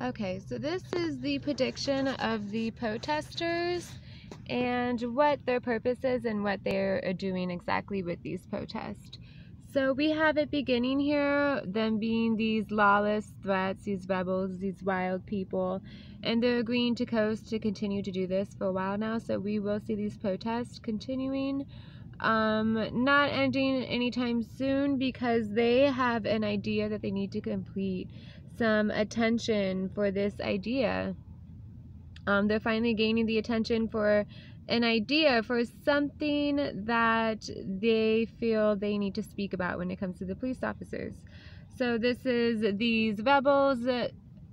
Okay, so this is the prediction of the protesters and what their purpose is and what they're doing exactly with these protests. So we have it beginning here, them being these lawless threats, these rebels, these wild people, and they're agreeing to coast to continue to do this for a while now. So we will see these protests continuing, not ending anytime soon, because they have an idea that they need to complete some attention for this idea. They're finally gaining the attention for an idea, for something that they feel they need to speak about when it comes to the police officers. So this is these rebels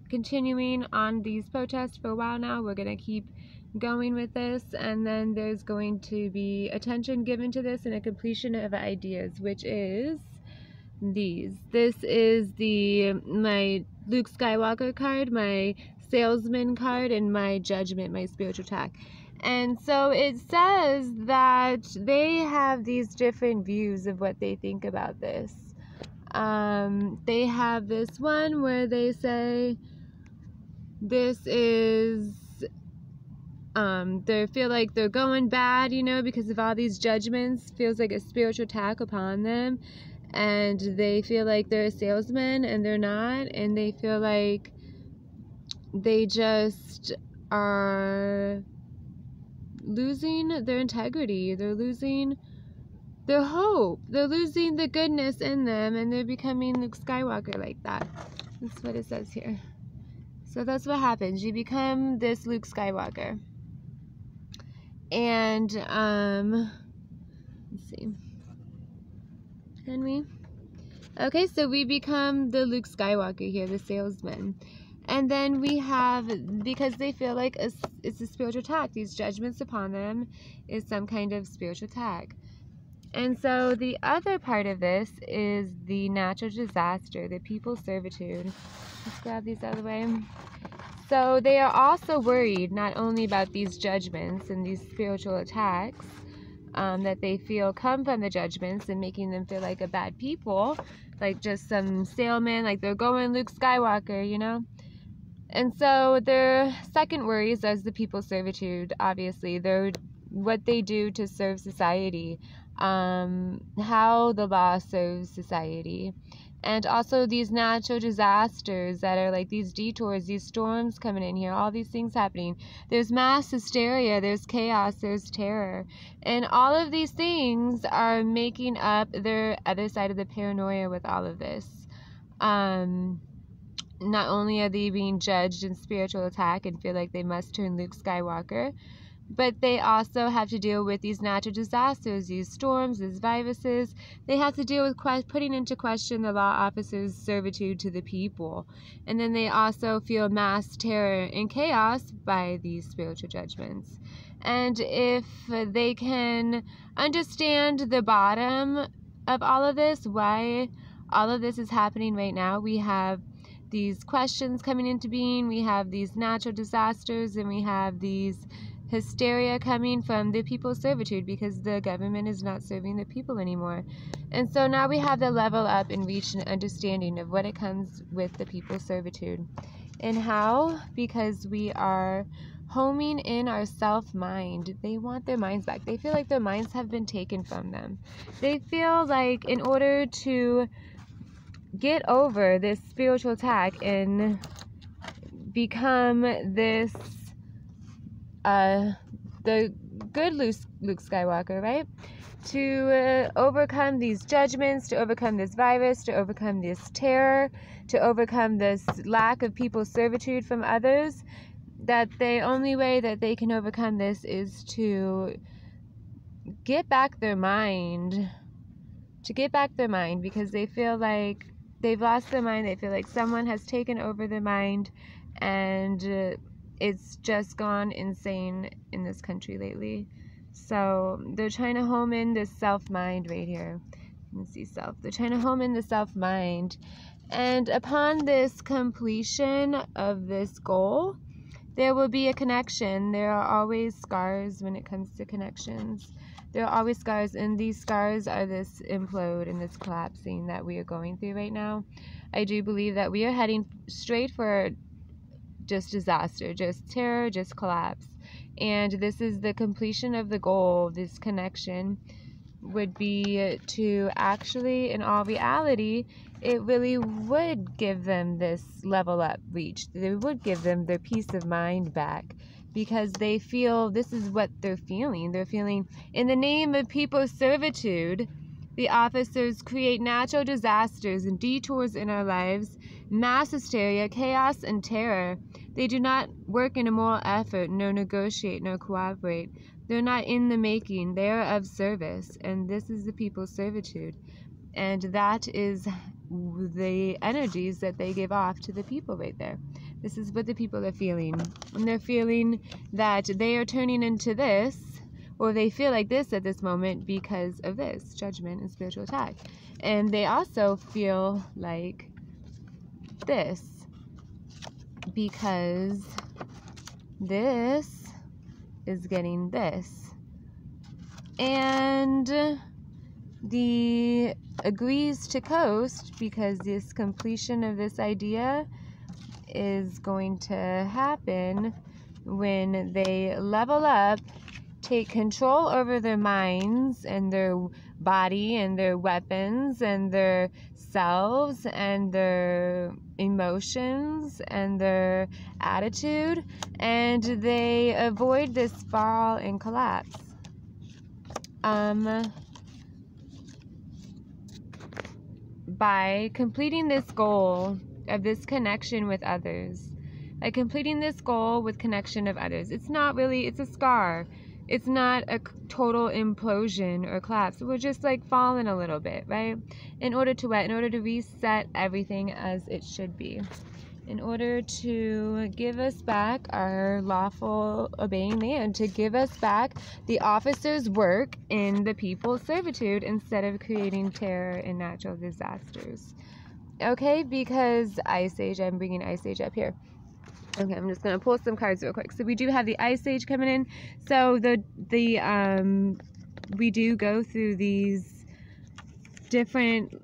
continuing on these protests for a while now. We're going to keep going with this, and then there's going to be attention given to this and a completion of ideas, which is these. This is my Luke Skywalker card, my salesman card, and my judgment, my spiritual attack. And so it says that they have these different views of what they think about this. They have this one where they say this is they feel like they're going bad, you know, because of all these judgments. Feels like a spiritual attack upon them, and they feel like they're a salesman and they're not, and they feel like they just are losing their integrity, they're losing their hope, they're losing the goodness in them, and they're becoming Luke Skywalker like that. That's what it says here. So that's what happens. You become this Luke Skywalker. And let's see. Can we? Okay, so we become the Luke Skywalker here, the salesman. And then we have, because they feel like it's a spiritual attack, these judgments upon them is some kind of spiritual attack. And so the other part of this is the natural disaster, the people's servitude. Let's grab these out of the way. So they are also worried not only about these judgments and these spiritual attacks that they feel come from the judgments and making them feel like a bad people, like just some salesman, like they're going Luke Skywalker, you know? And so their second worries is the people's servitude, obviously. They're what they do to serve society, how the law serves society. And also these natural disasters that are like these detours, these storms coming in here, all these things happening. There's mass hysteria, there's chaos, there's terror. And all of these things are making up their other side of the paranoia with all of this. Not only are they being judged in spiritual attack and feel like they must turn Luke Skywalker, but they also have to deal with these natural disasters, these storms, these viruses. They have to deal with putting into question the law officers' servitude to the people. And then they also feel mass terror and chaos by these spiritual judgments. And if they can understand the bottom of all of this, why all of this is happening right now, we have these questions coming into being, we have these natural disasters, and we have these hysteria coming from the people's servitude because the government is not serving the people anymore. And so now we have the level up and reach an understanding of what it comes with the people's servitude. And how? Because we are homing in our self-mind. They want their minds back. They feel like their minds have been taken from them. They feel like in order to get over this spiritual attack and become this the good Luke Skywalker, right? To overcome these judgments, to overcome this virus, to overcome this terror, to overcome this lack of people's servitude from others, that the only way that they can overcome this is to get back their mind, because they feel like they've lost their mind. They feel like someone has taken over their mind, and it's just gone insane in this country lately. So they're trying to home in this self-mind right here. Let's see, self. They're trying to home in the self-mind. And upon this completion of this goal, there will be a connection. There are always scars when it comes to connections. There are always scars, and these scars are this implode and this collapsing that we are going through right now. I do believe that we are heading straight for just disaster, just terror, just collapse. And this is the completion of the goal. This connection would be to actually, in all reality, it really would give them this level up reach. It would give them their peace of mind back, because they feel, this is what they're feeling. They're feeling, in the name of people's servitude, the officers create natural disasters and detours in our lives, mass hysteria, chaos, and terror. They do not work in a moral effort, nor negotiate, nor cooperate. They're not in the making. They are of service, and this is the people's servitude. And that is the energies that they give off to the people right there. This is what the people are feeling. And they're feeling that they are turning into this, or they feel like this at this moment because of this judgment and spiritual attack. And they also feel like this because this is getting this. And the agrees to coast because this completion of this idea is going to happen when they level up, take control over their minds and their body and their weapons and their selves and their emotions and their attitude, and they avoid this fall and collapse. By completing this goal of this connection with others, by completing this goal with connection of others, it's not really, it's a scar. It's not a total implosion or collapse. We're just like falling a little bit, right? In order to what? In order to reset everything as it should be. In order to give us back our lawful obeying land, to give us back the officers' work in the people's servitude instead of creating terror and natural disasters. Okay, because Ice Age, I'm bringing Ice Age up here. Okay, I'm just going to pull some cards real quick. So we do have the Ice Age coming in. So we do go through these different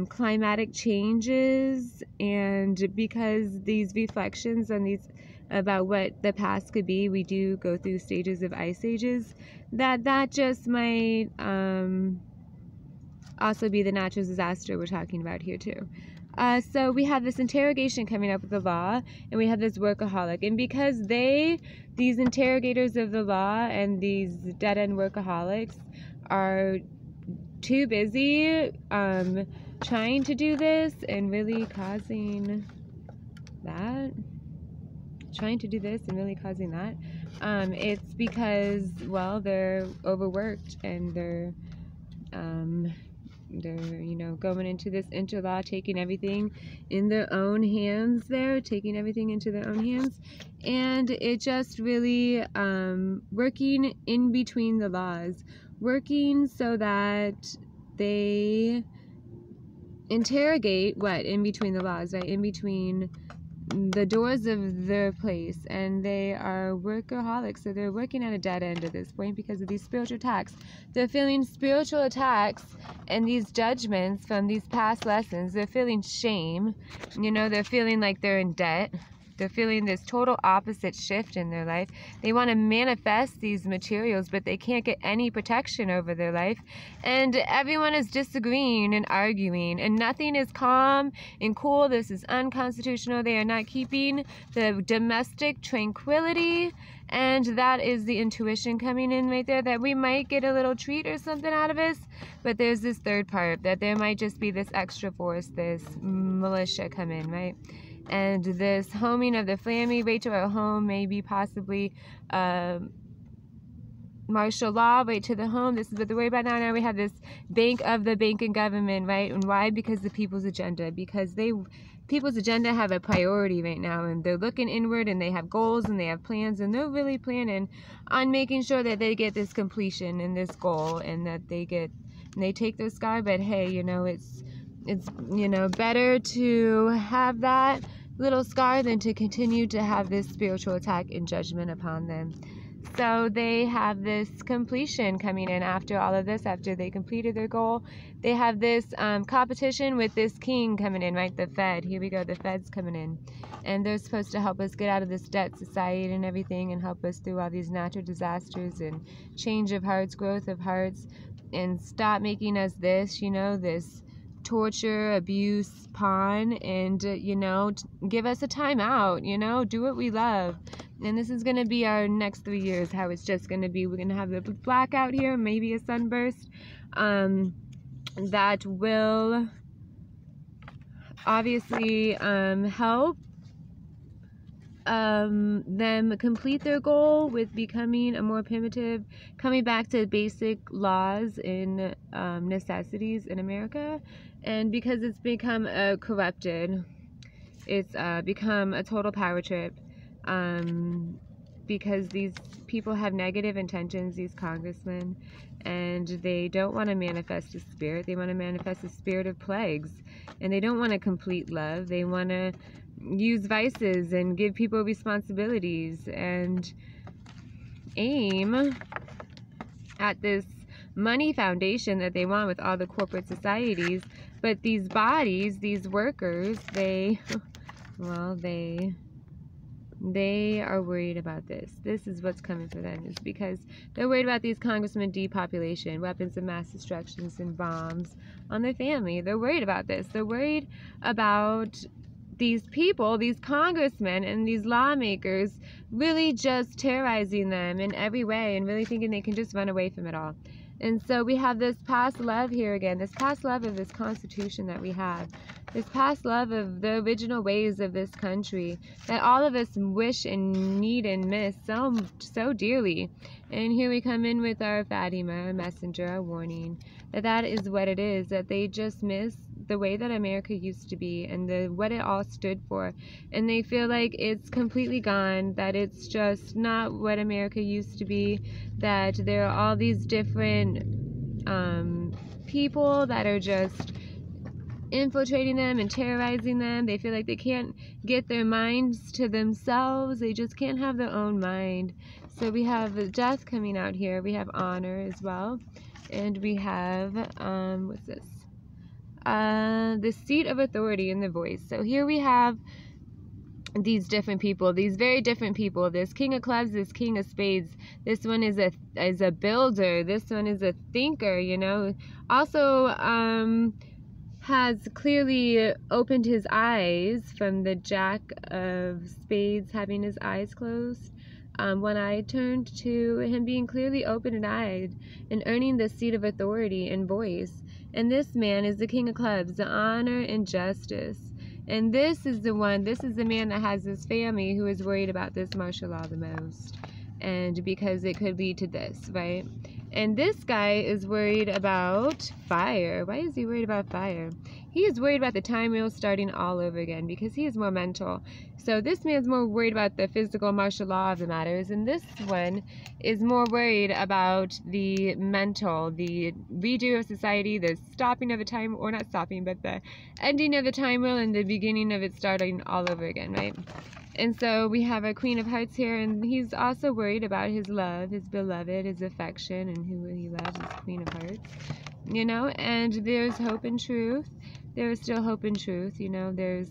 climatic changes, and because these reflections on these about what the past could be, we do go through stages of Ice Ages. That just might also be the natural disaster we're talking about here too. So we have this interrogation coming up with the law, and we have this workaholic. And because these interrogators of the law and these dead-end workaholics are too busy trying to do this and really causing that, it's because, well, they're overworked and they're going into this interlaw, taking everything in their own hands and it just really working in between the laws, working so that they interrogate what in between the laws, right, in between the doors of their place, and they are workaholics, so they're working at a dead end at this point because of these spiritual attacks. They're feeling spiritual attacks and these judgments from these past lessons. They're feeling shame, they're feeling like they're in debt. They're feeling this total opposite shift in their life. They want to manifest these materials, but they can't get any protection over their life. And everyone is disagreeing and arguing, and nothing is calm and cool. This is unconstitutional. They are not keeping the domestic tranquility. And that is the intuition coming in right there, that we might get a little treat or something out of this. But there's this third part, that there might just be this extra force, this militia come in, right? And this homing of the family right to our home, maybe possibly martial law right to the home. This is what they're worried about now. Now we have this bank of the banking government, right? And why? Because the people's agenda. Because people's agenda have a priority right now, and they're looking inward, and they have goals, and they have plans, and they're really planning on making sure that they get this completion and this goal, and that they take their scar. But hey, it's better to have that little scar than to continue to have this spiritual attack and judgment upon them. So they have this completion coming in after all of this, after they completed their goal. They have this competition with this king coming in, right? The Fed. Here we go, the Fed's coming in. And they're supposed to help us get out of this debt society and everything, and help us through all these natural disasters and change of hearts, growth of hearts, and stop making us this, you know, this torture, abuse, pawn, and, you know, give us a time out, you know, do what we love. And this is going to be our next 3 years, how it's just going to be. We're going to have a blackout here, maybe a sunburst, that will obviously help them complete their goal with becoming a more primitive, coming back to basic laws and necessities in America. And because it's become corrupted, it's become a total power trip, because these people have negative intentions, these congressmen, and they don't want to manifest a spirit. They want to manifest a spirit of plagues, and they don't want to complete love. They want to use vices and give people responsibilities and aim at this money foundation that they want with all the corporate societies. But these bodies, these workers, they are worried about this. This is what's coming for them, is because they're worried about these congressmen depopulation, weapons of mass destructions, and bombs on their family. They're worried about this. They're worried about these people, these congressmen and these lawmakers, really just terrorizing them in every way and really thinking they can just run away from it all. And so we have this past love here again, this past love of this Constitution that we have, this past love of the original ways of this country that all of us wish and need and miss so dearly. And here we come in with our Fatima, our messenger, our warning, that is what it is, that they just miss the way that America used to be and what it all stood for. And they feel like it's completely gone, that it's just not what America used to be, that there are all these different people that are just infiltrating them and terrorizing them. They feel like they can't get their minds to themselves. They just can't have their own mind. So we have death coming out here. We have honor as well. And we have, what's this? The seat of authority in the voice. So here we have these different people, these very different people. This King of Clubs, this King of Spades. This one is a builder. This one is a thinker, you know. Also has clearly opened his eyes from the Jack of Spades having his eyes closed. One eye turned to him being clearly open-eyed and earning the seat of authority and voice. And this man is the King of Clubs, the honor and justice. And this is the man that has this family who is worried about this martial law the most. And because it could lead to this, right? And this guy is worried about fire. Why is he worried about fire? He is worried about the time wheel starting all over again because he is more mental. So this man's more worried about the physical martial law of the matters, and this one is more worried about the mental, the redo of society, the stopping of the time, or not stopping, but the ending of the time wheel and the beginning of it starting all over again, right? And so we have our Queen of Hearts here, and he's also worried about his love, his beloved, his affection, and who he loves, his Queen of Hearts, you know. And there's hope and truth. There's still hope and truth, you know. There's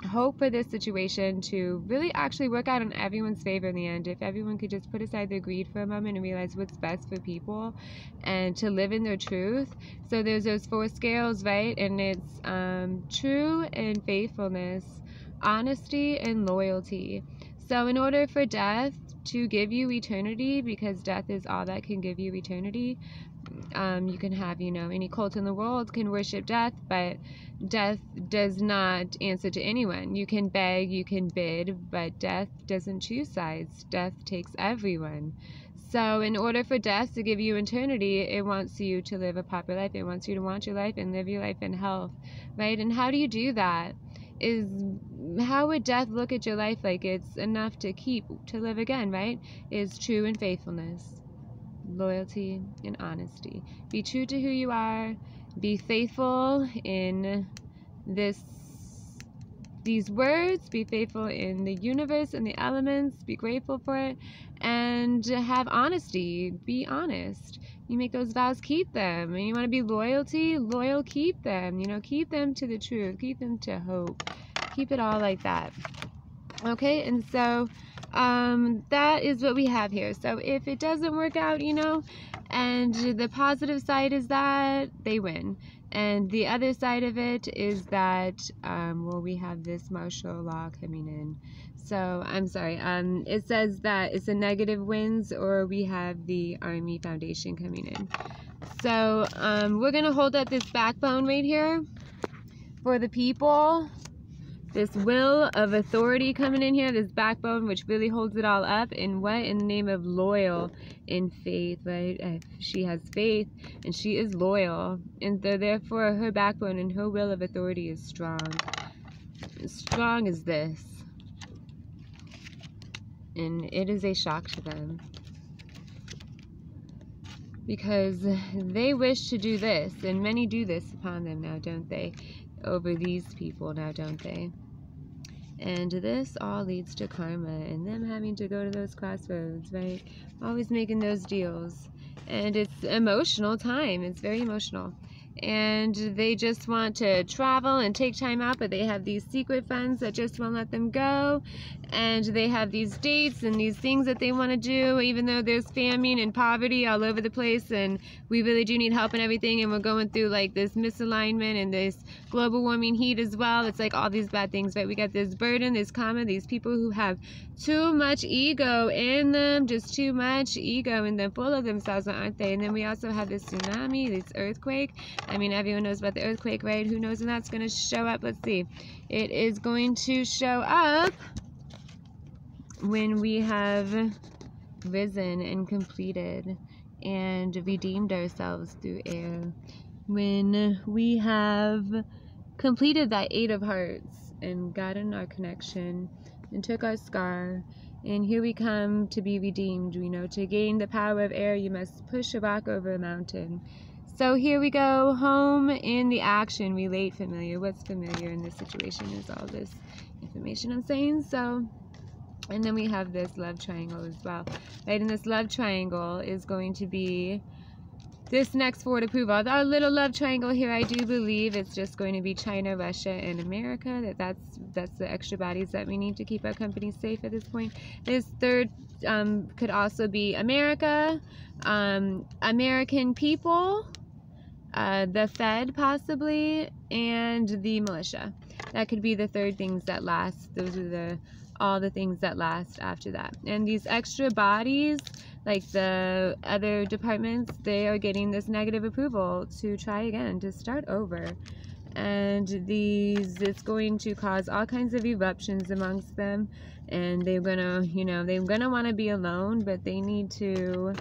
hope for this situation to really actually work out in everyone's favor in the end. If everyone could just put aside their greed for a moment and realize what's best for people and to live in their truth. So there's those 4 scales, right? And it's true and faithfulness, honesty and loyalty. So in order for death to give you eternity, because death is all that can give you eternity, you can have, you know, any cult in the world can worship death, but death does not answer to anyone. You can beg, you can bid, but death doesn't choose sides. Death takes everyone. So in order for death to give you eternity, it wants you to live a proper life. It wants you to want your life and live your life in health, right? And how do you do that? How would death look at your life like it's enough to keep, to live again, right? Is true and faithfulness, loyalty and honesty. Be true to who you are. Be faithful in this these words, be faithful in the universe and the elements, be grateful for it, and have honesty. Be honest. You make those vows, keep them. And you want to be loyal, keep them. You know, keep them to the truth, keep them to hope, keep it all like that. Okay, and so that is what we have here. So if it doesn't work out, you know, and the positive side is that they win, and the other side of it is that well, we have this martial law coming in. So I'm sorry, it says that it's a negative wins, or we have the Army Foundation coming in. So we're gonna hold up this backbone right here for the people. This will of authority coming in here, this backbone which really holds it all up. And what? In the name of loyal in faith, right? She has faith and she is loyal, and therefore her backbone and her will of authority is strong. As strong as this. And it is a shock to them, because they wish to do this, and many do this upon them now, don't they? Over these people now, don't they? And this all leads to karma and them having to go to those crossroads, right? Always making those deals. And it's emotional time. It's very emotional. And they just want to travel and take time out, but they have these secret funds that just won't let them go. And they have these dates and these things that they want to do, even though there's famine and poverty all over the place, and we really do need help and everything, and we're going through like this misalignment and this global warming heat as well. It's like all these bad things, right? We got this burden, this karma, these people who have too much ego in them, just too much ego in them, full of themselves, aren't they? And then we also have this tsunami, this earthquake. I mean, everyone knows about the earthquake, right? Who knows when that's going to show up? Let's see. It is going to show up when we have risen and completed and redeemed ourselves through air. When we have completed that 8 of Hearts and gotten our connection and took our scar, and here we come to be redeemed. We know to gain the power of air, you must push a rock over a mountain. So here we go, home in the action, relate familiar. What's familiar in this situation is all this information I'm saying. So, and then we have this love triangle as well, right? And this love triangle is going to be this next forward approval. Our little love triangle here, I do believe it's just going to be China, Russia, and America. That's the extra bodies that we need to keep our company safe at this point. This third could also be America, American people, the Fed possibly, and the militia. That could be the third things that last. Those are all the things that last after that. And these extra bodies, like the other departments, they are getting this negative approval to try again, to start over. And it's going to cause all kinds of eruptions amongst them, and they're gonna, you know, they're gonna want to be alone, but they need to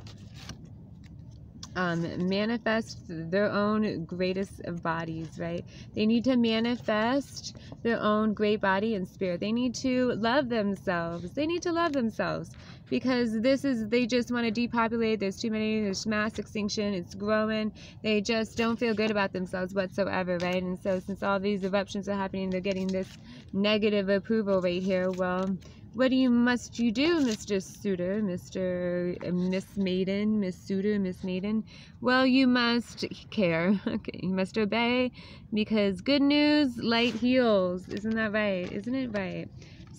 manifest their own greatest of bodies, right? They need to manifest their own great body and spirit. They need to love themselves. They need to love themselves, because they just want to depopulate. There's too many, there's mass extinction, it's growing. They just don't feel good about themselves whatsoever, right? And so since all these eruptions are happening, they're getting this negative approval right here. Well, what must you do, Mr. Suitor, Miss Maiden, Miss Suitor, Miss Maiden? Well, you must care. Okay, you must obey, because good news, light heals. Isn't that right? Isn't it right?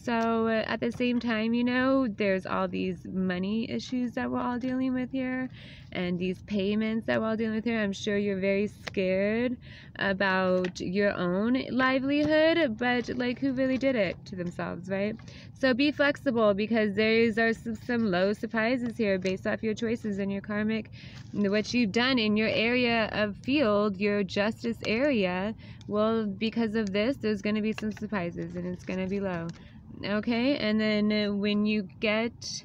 So at the same time, you know, there's all these money issues that we're all dealing with here, and these payments that we're all dealing with here. I'm sure you're very scared about your own livelihood, but like, who really did it to themselves, right? So be flexible, because there are some low surprises here based off your choices and your karmic, what you've done in your area of field, your justice area. Well, because of this, there's going to be some surprises, and it's going to be low. Okay, and then when you get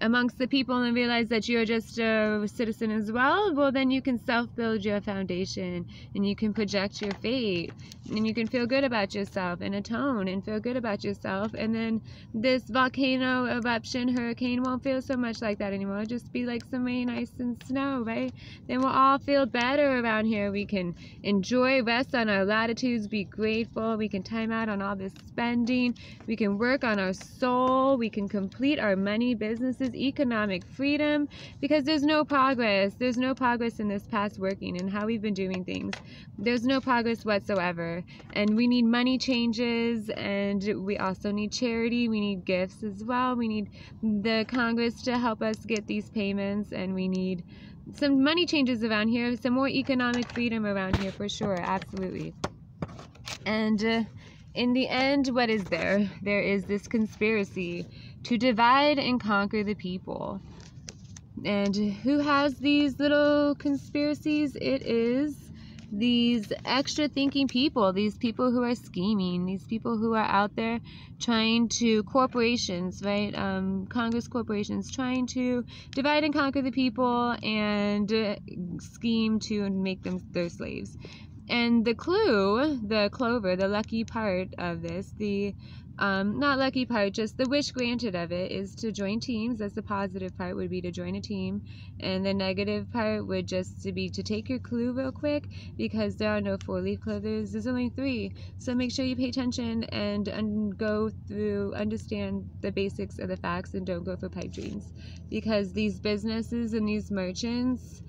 amongst the people and realize that you're just a citizen as well, well, then you can self-build your foundation, and you can project your fate, and you can feel good about yourself and atone and feel good about yourself. And then this volcano eruption, hurricane, won't feel so much like that anymore. It'll just be like some rain, ice, and snow, right? Then we'll all feel better around here. We can enjoy, rest on our latitudes, be grateful. We can time out on all this spending. We can work on our soul. We can complete our money, businesses, economic freedom, because there's no progress. There's no progress in this past working and how we've been doing things. There's no progress whatsoever. And we need money changes, and we also need charity. We need gifts as well. We need the Congress to help us get these payments, and we need some money changes around here, some more economic freedom around here for sure, absolutely. And in the end, what is there? There is this conspiracy to divide and conquer the people. And who has these little conspiracies? It is these extra thinking people, these people who are scheming, these people who are out there trying to, corporations, right? Congress corporations trying to divide and conquer the people and scheme to make them their slaves. And the clue, the clover, the lucky part of this, the not lucky part, just the wish granted of it, is to join teams. That's the positive part, would be to join a team. And the negative part would just to be to take your clue real quick, because there are no 4-leaf clovers. There's only 3. So make sure you pay attention and go through, understand the basics of the facts, and don't go for pipe dreams. Because these businesses and these merchants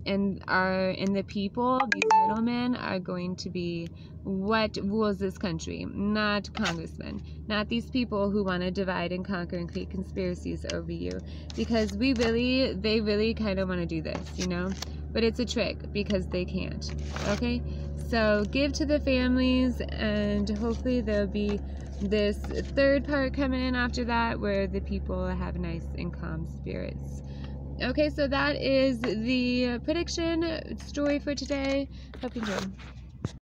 and the people, these middlemen, are going to be what rules this country, not congressmen, not these people who want to divide and conquer and create conspiracies over you, because they really kind of want to do this, you know, but it's a trick because they can't. Okay, so give to the families, and hopefully there'll be this third part coming in after that, where the people have nice and calm spirits. Okay, so that is the prediction story for today. Hope you enjoyed.